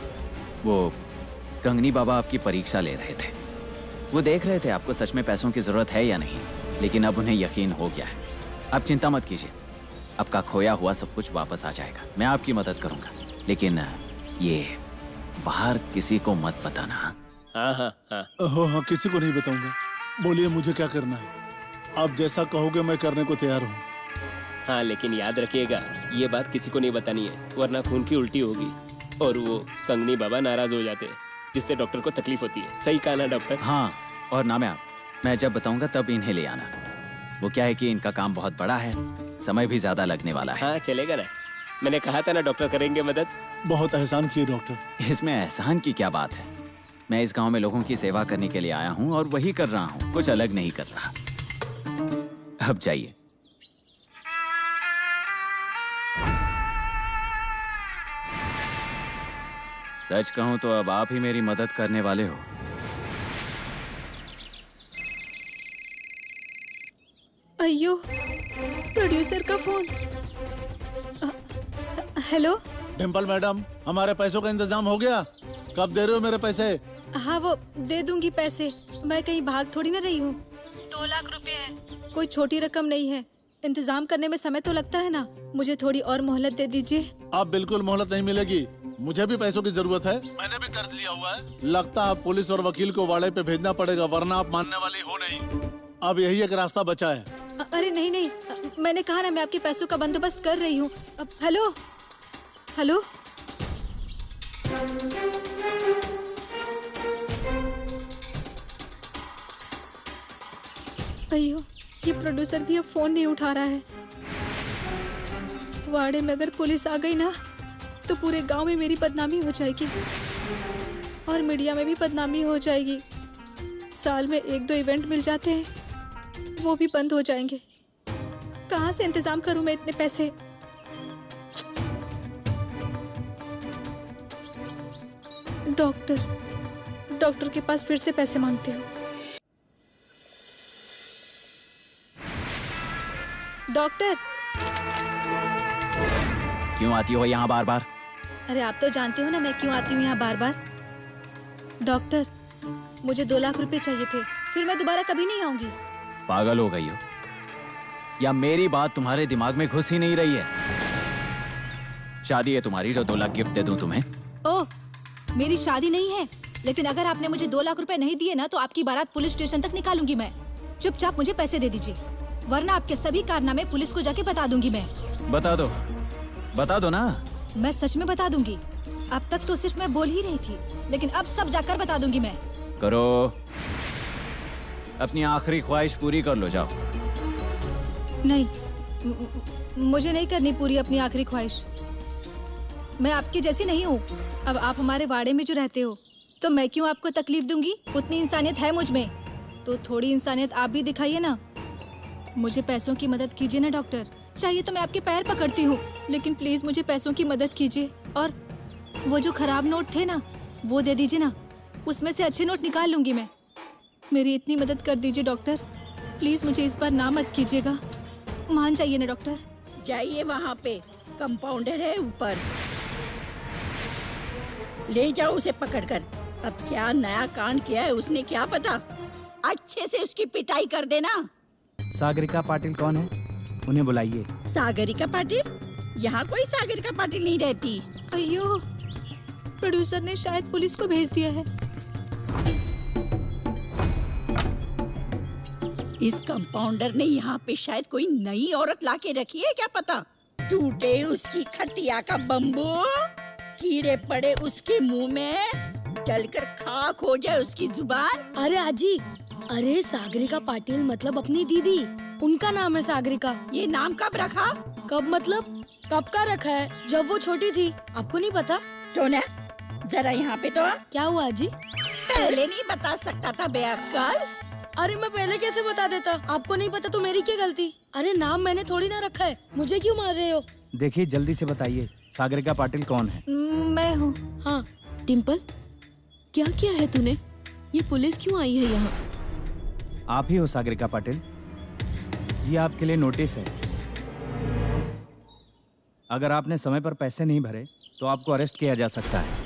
वो कंगनी बाबा आपकी परीक्षा ले रहे थे। वो देख रहे थे आपको सच में पैसों की जरूरत है या नहीं, लेकिन अब उन्हें यकीन हो गया है। आप चिंता मत कीजिए, आपका खोया हुआ सब कुछ वापस आ जाएगा। मैं आपकी मदद करूंगा, लेकिन ये बाहर किसी को मत बताना। हाँ हाँ हाँ हाँ, किसी को नहीं बताऊंगा। बोलिए मुझे क्या करना है? आप जैसा कहोगे मैं करने को तैयार हूँ। हाँ, लेकिन याद रखिएगा ये बात किसी को नहीं बतानी है, वरना खून की उल्टी होगी और वो कंगनी बाबा नाराज हो जाते हैं, जिससे डॉक्टर को तकलीफ होती है। सही कहा ना डॉक्टर? हाँ, और ना मैं जब बताऊंगा तब इन्हें ले आना। वो क्या है कि इनका काम बहुत बड़ा है, समय भी ज्यादा लगने वाला है। हाँ चलेगा ना, मैंने कहा था ना डॉक्टर करेंगे मदद। बहुत एहसान किए डॉक्टर। इसमें एहसान की क्या बात है? मैं इस गांव में लोगों की सेवा करने के लिए आया हूँ और वही कर रहा हूँ, कुछ अलग नहीं कर रहा। अब जाइए। सच कहूँ तो अब आप ही मेरी मदद करने वाले हो। अయ్यो, प्रोड्यूसर का फोन। हेलो डिम्पल मैडम, हमारे पैसों का इंतजाम हो गया? कब दे रहे हो मेरे पैसे? हाँ, वो दे दूंगी पैसे। मैं कहीं भाग थोड़ी ना रही हूँ। 2 लाख रुपए है, कोई छोटी रकम नहीं है। इंतजाम करने में समय तो लगता है ना, मुझे थोड़ी और मोहलत दे दीजिए। आप बिल्कुल मोहलत नहीं मिलेगी, मुझे भी पैसों की जरूरत है। मैंने भी कर्ज लिया हुआ है। लगता है पुलिस और वकील को वाड़े पे भेजना पड़ेगा, वरना आप मानने वाली हो नहीं। अब यही एक रास्ता बचा है। अरे नहीं नहीं, मैंने कहा ना मैं आपके पैसों का बंदोबस्त कर रही हूँ। हेलो हेलो, अయ్यो, ये प्रोड्यूसर भी अब फोन नहीं उठा रहा है। वाड़े में अगर पुलिस आ गई ना तो पूरे गांव में मेरी बदनामी हो जाएगी और मीडिया में भी बदनामी हो जाएगी। साल में 1-2 इवेंट मिल जाते हैं, वो भी बंद हो जाएंगे। कहाँ से इंतजाम करूं मैं इतने पैसे? डॉक्टर के पास फिर से पैसे मांगती हूँ। डॉक्टर, क्यों आती हो यहाँ बार बार? अरे आप तो जानते हो ना मैं क्यों आती हूँ यहाँ बार बार। डॉक्टर, मुझे 2 लाख रुपए चाहिए थे, फिर मैं दोबारा कभी नहीं आऊंगी। पागल हो गई हो या मेरी बात तुम्हारे दिमाग में घुस ही नहीं रही है? शादी है तुम्हारी, जो 2 लाख गिफ्ट दे दूं तुम्हें? ओह, मेरी शादी नहीं है, लेकिन अगर आपने मुझे 2 लाख रुपए नहीं दिए ना तो आपकी बारात पुलिस स्टेशन तक निकालूंगी मैं। चुपचाप मुझे पैसे दे दीजिए, वरना आपके सभी कारनामे पुलिस को जाके बता दूंगी मैं। बता दो ना। मैं सच में बता दूंगी। अब तक तो सिर्फ मैं बोल ही रही थी, लेकिन अब सब जाकर बता दूंगी मैं। करो, अपनी आखिरी ख्वाहिश पूरी कर लो, जाओ। नहीं, मुझे नहीं करनी पूरी अपनी आखिरी ख्वाहिश। मैं आपकी जैसी नहीं हूँ। अब आप हमारे वाड़े में जो रहते हो तो मैं क्यों आपको तकलीफ दूंगी? उतनी इंसानियत है मुझ में, तो थोड़ी इंसानियत आप भी दिखाइए ना। मुझे पैसों की मदद कीजिए ना डॉक्टर। चाहिए तो मैं आपके पैर पकड़ती हूँ, लेकिन प्लीज मुझे पैसों की मदद कीजिए। और वो जो खराब नोट थे ना, वो दे दीजिए ना, उसमें से अच्छे नोट निकाल लूंगी मैं। मेरी इतनी मदद कर दीजिए डॉक्टर, प्लीज मुझे इस बार ना मत कीजिएगा। मान जाइए ना डॉक्टर। जाइए वहाँ पे, कंपाउंडर है ऊपर, ले जाओ उसे पकड़कर। अब क्या नया कांड किया है उसने क्या पता, अच्छे से उसकी पिटाई कर देना। सागरिका पाटिल कौन है? उन्हें बुलाइए। सागरिका पाटिल? यहाँ कोई सागरिका पाटिल नहीं रहती। अయ్यो, प्रोड्यूसर ने शायद पुलिस को भेज दिया है। इस कंपाउंडर ने यहाँ पे शायद कोई नई औरत लाके रखी है, क्या पता। टूटे उसकी खटिया का बम्बू, कीड़े पड़े उसके मुंह में, जलकर खाक हो जाए उसकी जुबान। अरे आजी, अरे सागरिका पाटिल मतलब अपनी दीदी, उनका नाम है सागरिका। ये नाम कब रखा? कब मतलब कब का रखा है? जब वो छोटी थी। आपको नहीं पता? तो ना जरा यहाँ पे तो। क्या हुआ आजी? पहले नहीं बता सकता था बेअक्ल? अरे मैं पहले कैसे बता देता? आपको नहीं पता तो मेरी क्या गलती? अरे नाम मैंने थोड़ी ना रखा है, मुझे क्यों मार रहे हो? देखिए जल्दी से बताइए, सागरिका पाटिल कौन है? मैं हूँ। हाँ डिम्पल, क्या किया है तूने? ये पुलिस क्यों आई है यहाँ? आप ही हो सागरिका पाटिल? ये आपके लिए नोटिस है। अगर आपने समय पर पैसे नहीं भरे तो आपको अरेस्ट किया जा सकता है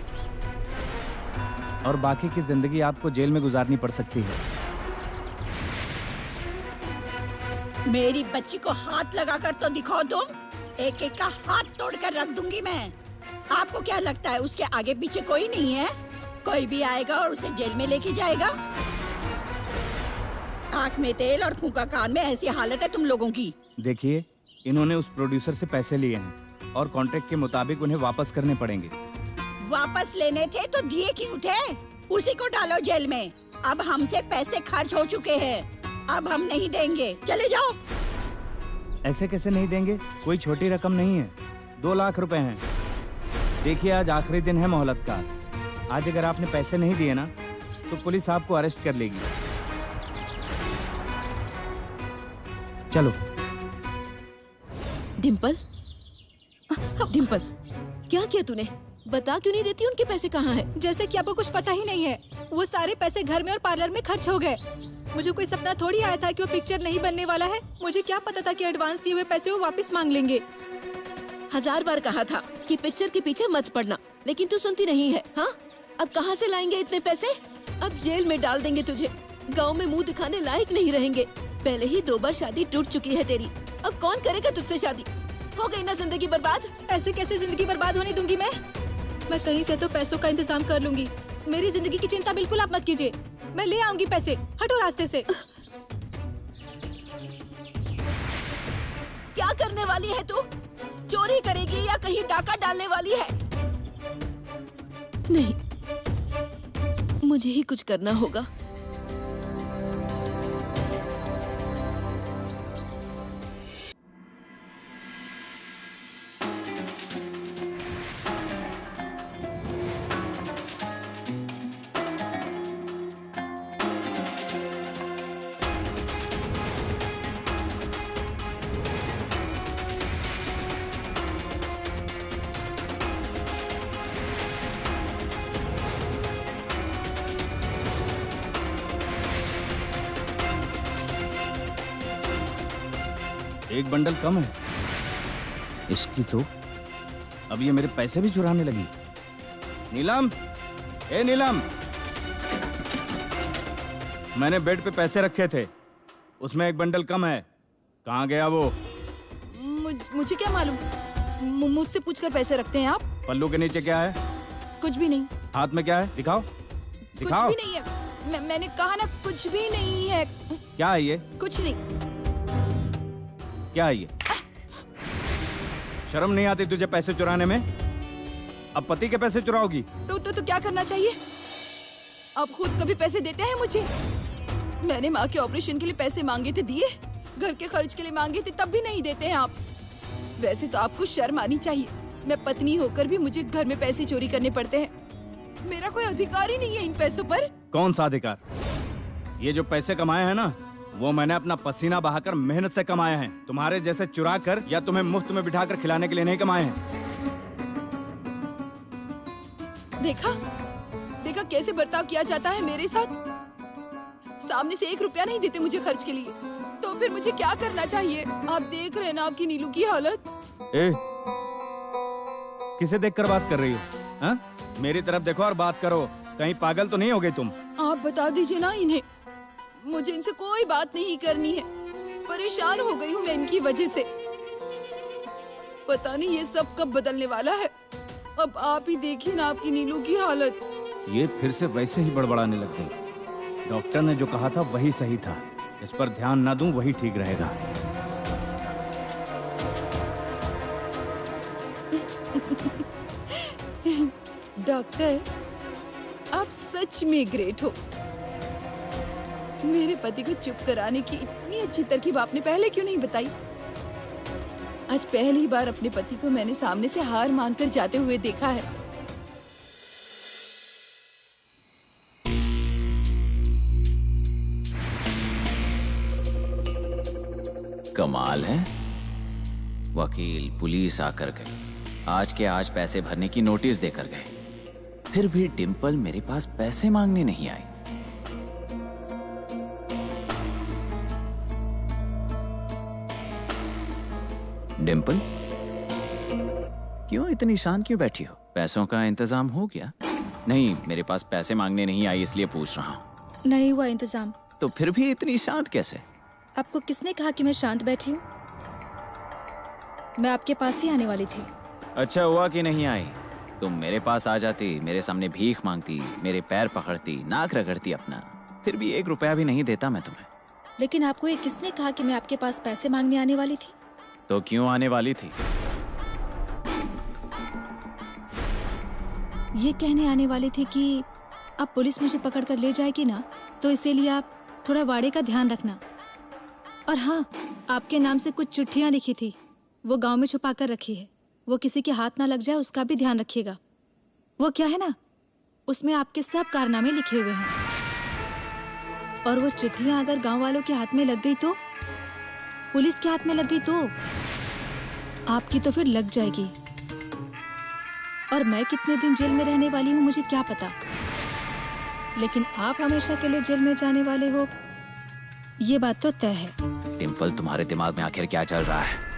और बाकी की जिंदगी आपको जेल में गुजारनी पड़ सकती है। मेरी बच्ची को हाथ लगाकर तो दिखाओ तुम, एक एक का हाथ तोड़कर रख दूंगी मैं। आपको क्या लगता है उसके आगे पीछे कोई नहीं है? कोई भी आएगा और उसे जेल में लेके जाएगा। आँख में तेल और फूंका कान में, ऐसी हालत है तुम लोगों की। देखिए इन्होंने उस प्रोड्यूसर से पैसे लिए हैं और कॉन्ट्रैक्ट के मुताबिक उन्हें वापस करने पड़ेंगे। वापस लेने थे तो दिए क्यों थे? उसी को डालो जेल में। अब हमसे पैसे खर्च हो चुके हैं, अब हम नहीं देंगे, चले जाओ। ऐसे कैसे नहीं देंगे? कोई छोटी रकम नहीं है, 2 लाख रुपए हैं। देखिए आज आखिरी दिन है मोहलत का। आज अगर आपने पैसे नहीं दिए ना तो पुलिस आपको अरेस्ट कर लेगी। चलो। डिम्पल, डिम्पल, क्या किया तूने? बता क्यों नहीं देती? उनके पैसे कहाँ हैं? जैसे कि आपको कुछ पता ही नहीं है। वो सारे पैसे घर में और पार्लर में खर्च हो गए। मुझे कोई सपना थोड़ी आया था कि वो पिक्चर नहीं बनने वाला है। मुझे क्या पता था कि एडवांस दिए हुए पैसे वो वापस मांग लेंगे। 1000 बार कहा था कि पिक्चर के पीछे मत पड़ना, लेकिन तू सुनती नहीं है। हाँ, अब कहाँ से लाएंगे इतने पैसे? अब जेल में डाल देंगे तुझे, गाँव में मुँह दिखाने लायक नहीं रहेंगे। पहले ही 2 बार शादी टूट चुकी है तेरी, अब कौन करेगा तुझसे शादी? हो गई ना जिंदगी बर्बाद। ऐसे कैसे जिंदगी बर्बाद होने दूंगी मैं? मैं कहीं से तो पैसों का इंतजाम कर लूंगी। मेरी जिंदगी की चिंता बिल्कुल आप मत कीजिए, मैं ले आऊंगी पैसे। हटो रास्ते से। क्या करने वाली है तू? चोरी करेगी या कहीं डाका डालने वाली है? नहीं, मुझे ही कुछ करना होगा। एक बंडल कम है इसकी तो। अब ये मेरे पैसे भी चुराने लगी। नीलम, ए नीलम, मैंने बेड पे पैसे रखे थे, उसमें एक बंडल कम है, कहाँ गया वो? मुझे क्या मालूम, मुझसे पूछकर पैसे रखते हैं आप? पल्लू के नीचे क्या है? कुछ भी नहीं। हाथ में क्या है? दिखाओ दिखाओ। कुछ भी नहीं है। मैंने कहा ना कुछ भी नहीं है। क्या है ये? कुछ नहीं। क्या है ये? शर्म नहीं आती तुझे पैसे चुराने में? अब पति के पैसे चुराओगी? तो क्या करना चाहिए? आप खुद कभी पैसे देते हैं मुझे? मैंने माँ के ऑपरेशन के लिए पैसे मांगे थे, दिए? घर के खर्च के लिए मांगे थे, तब भी नहीं देते हैं आप। वैसे तो आपको शर्म आनी चाहिए। मैं पत्नी होकर भी मुझे घर में पैसे चोरी करने पड़ते हैं। मेरा कोई अधिकार ही नहीं है इन पैसों पर। कौन सा अधिकार? ये जो पैसे कमाए हैं ना, वो मैंने अपना पसीना बहाकर मेहनत से कमाए हैं। तुम्हारे जैसे चुरा कर या तुम्हें मुफ्त में बिठाकर खिलाने के लिए नहीं कमाए हैं। देखा देखा कैसे बर्ताव किया जाता है मेरे साथ। सामने से 1 रुपया नहीं देते मुझे खर्च के लिए, तो फिर मुझे क्या करना चाहिए? आप देख रहे हैं ना आपकी नीलू की हालत। ए, किसे देखकर बात कर रही हो? हाँ? मेरी तरफ देखो और बात करो। कहीं पागल तो नहीं हो गई तुम? आप बता दीजिए ना इन्हें, मुझे इनसे कोई बात नहीं करनी है। परेशान हो गई हूँ मैं इनकी वजह से। पता नहीं ये सब कब बदलने वाला है। अब आप ही देखिए ना आपकी नीलू की हालत। ये फिर से वैसे ही बड़बड़ाने लग गई। डॉक्टर ने जो कहा था वही सही था। इस पर ध्यान ना दूं वही ठीक रहेगा। डॉक्टर, आप सच में ग्रेट हो। मेरे पति को चुप कराने की इतनी अच्छी तरकीब आपने पहले क्यों नहीं बताई? आज पहली बार अपने पति को मैंने सामने से हार मानकर जाते हुए देखा है। कमाल है, वकील पुलिस आकर गए, आज के आज पैसे भरने की नोटिस देकर गए, फिर भी डिंपल मेरे पास पैसे मांगने नहीं आई। डिंपल, क्यों इतनी शांत क्यों बैठी हो? पैसों का इंतजाम हो गया? नहीं, मेरे पास पैसे मांगने नहीं आई इसलिए पूछ रहा हूँ। नहीं हुआ इंतजाम। तो फिर भी इतनी शांत कैसे? आपको किसने कहा कि मैं शांत बैठी हूँ? मैं आपके पास ही आने वाली थी। अच्छा हुआ कि नहीं आई। तुम मेरे पास आ जाती, मेरे सामने भीख मांगती, मेरे पैर पकड़ती, नाक रगड़ती अपना, फिर भी 1 रुपया भी नहीं देता मैं तुम्हें। लेकिन आपको ये किसने कहा कि मैं आपके पास पैसे मांगने आने वाली थी? तो क्यों आने वाली थी? ये कहने आने वाली थी कि अब पुलिस मुझे पकड़ कर ले जाएगी ना, तो इसीलिए आप थोड़ा वाड़े का ध्यान रखना। और हाँ, आपके नाम से कुछ चिट्ठियां लिखी थी, वो गांव में छुपा कर रखी है, वो किसी के हाथ ना लग जाए उसका भी ध्यान रखिएगा। वो क्या है ना, उसमें आपके सब कारनामे लिखे हुए हैं, और वो चिट्ठियां अगर गांव वालों के हाथ में लग गई तो, पुलिस के हाथ में लग गई तो आपकी तो फिर लग जाएगी। और मैं कितने दिन जेल में रहने वाली हूँ मुझे क्या पता, लेकिन आप हमेशा के लिए जेल में जाने वाले हो, ये बात तो तय है। डिंपल, तुम्हारे दिमाग में आखिर क्या चल रहा है?